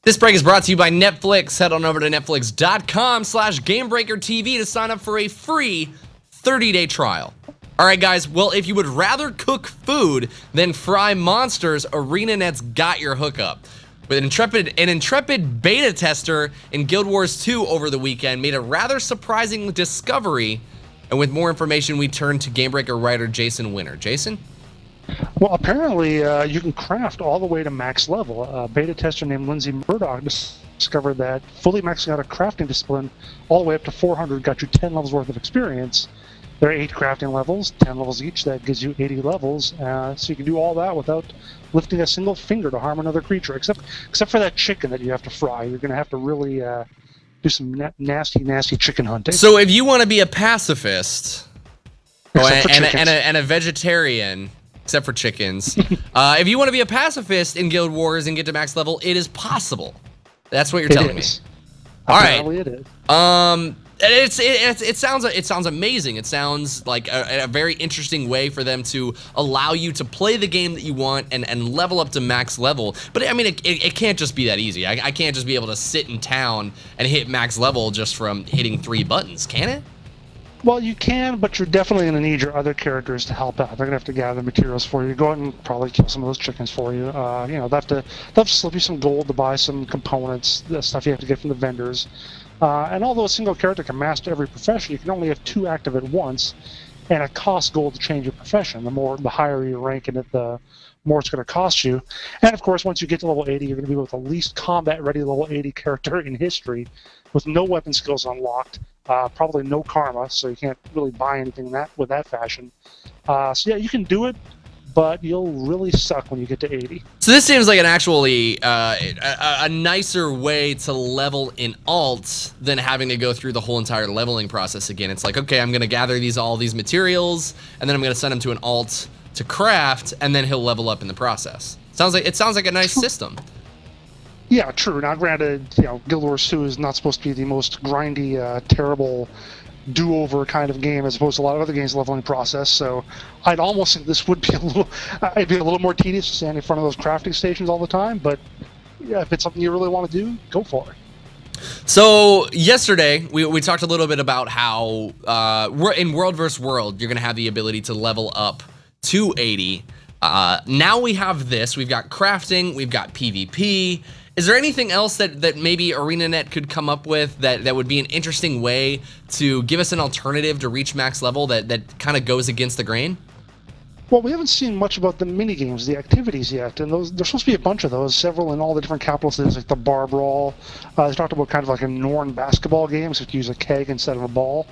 This break is brought to you by Netflix. Head on over to netflix.com/GameBreakerTV to sign up for a free 30-day trial. All right, guys. Well, if you would rather cook food than fry monsters, ArenaNet's got your hookup. With an intrepid beta tester in Guild Wars 2 over the weekend made a rather surprising discovery. And with more information, we turn to GameBreaker writer Jason Winter. Jason? Well, apparently you can craft all the way to max level. A beta tester named Lindsay Murdoch discovered that fully maxing out a crafting discipline all the way up to 400 got you 10 levels worth of experience. There are 8 crafting levels, 10 levels each. That gives you 80 levels. So you can do all that without lifting a single finger to harm another creature, except for that chicken that you have to fry. You're going to have to really do some nasty chicken hunting. So if you want to be a pacifist and a vegetarian, except for chickens, if you want to be a pacifist in Guild Wars and get to max level, it is possible. That's what you're telling me. All right. Apparently it is. It sounds amazing. It sounds like a very interesting way for them to allow you to play the game that you want and level up to max level. But I mean, it can't just be that easy. I can't just be able to sit in town and hit max level just from hitting 3 buttons, can it? Well, you can, but you're definitely going to need your other characters to help out. They're going to have to gather materials for you. Go out and probably kill some of those chickens for you. You know, they'll have to slip you some gold to buy some components, the stuff you have to get from the vendors. And although a single character can master every profession, you can only have 2 active at once, and it costs gold to change your profession. The higher you rank in it, the more it's going to cost you. And of course, once you get to level 80, you're going to be with the least combat-ready level 80 character in history, with no weapon skills unlocked, probably no karma, so you can't really buy anything with that fashion. So yeah, you can do it, but you'll really suck when you get to 80. So this seems like an actually a nicer way to level in alt than having to go through the whole entire leveling process again. It's like, okay, I'm going to gather all these materials, and then I'm going to send them to an alt to craft, and then he'll level up in the process. It sounds like a nice system. Yeah, true. Now, granted, you know, Guild Wars 2 is not supposed to be the most grindy, terrible do-over kind of game as opposed to a lot of other games' leveling process. So, I'd almost think this would be it'd be a little more tedious to stand in front of those crafting stations all the time. But yeah, if it's something you really want to do, go for it. So yesterday we talked a little bit about how in World vs. World you're gonna have the ability to level up to 80. Now we have this. We've got crafting. We've got PvP. Is there anything else that maybe ArenaNet could come up with that would be an interesting way to give us an alternative to reach max level that kind of goes against the grain? Well, we haven't seen much about the mini games, the activities yet, and there's supposed to be a bunch of those, several in all the different capital cities, like the bar brawl. They talked about kind of like a Norn basketball game, so you use a keg instead of a ball.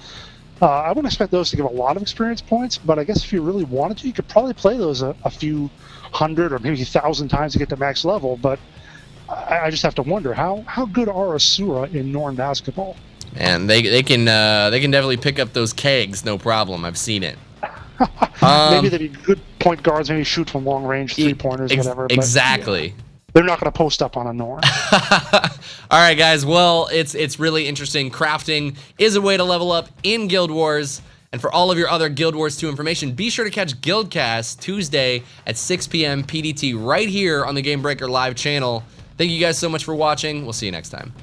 I wouldn't expect those to give a lot of experience points, but I guess if you really wanted to, you could probably play those a few hundred or maybe 1,000 times to get to max level. But I just have to wonder how good are Asura in Norn basketball? And they can definitely pick up those kegs, no problem. I've seen it. Maybe they'd be good point guards, maybe shoot from long range, 3-pointers, whatever. Exactly. But, yeah, they're not going to post up on a Norn. All right, guys. Well, it's really interesting. Crafting is a way to level up in Guild Wars. And for all of your other Guild Wars 2 information, be sure to catch Guildcast Tuesday at 6 p.m. PDT right here on the Game Breaker Live channel. Thank you guys so much for watching. We'll see you next time.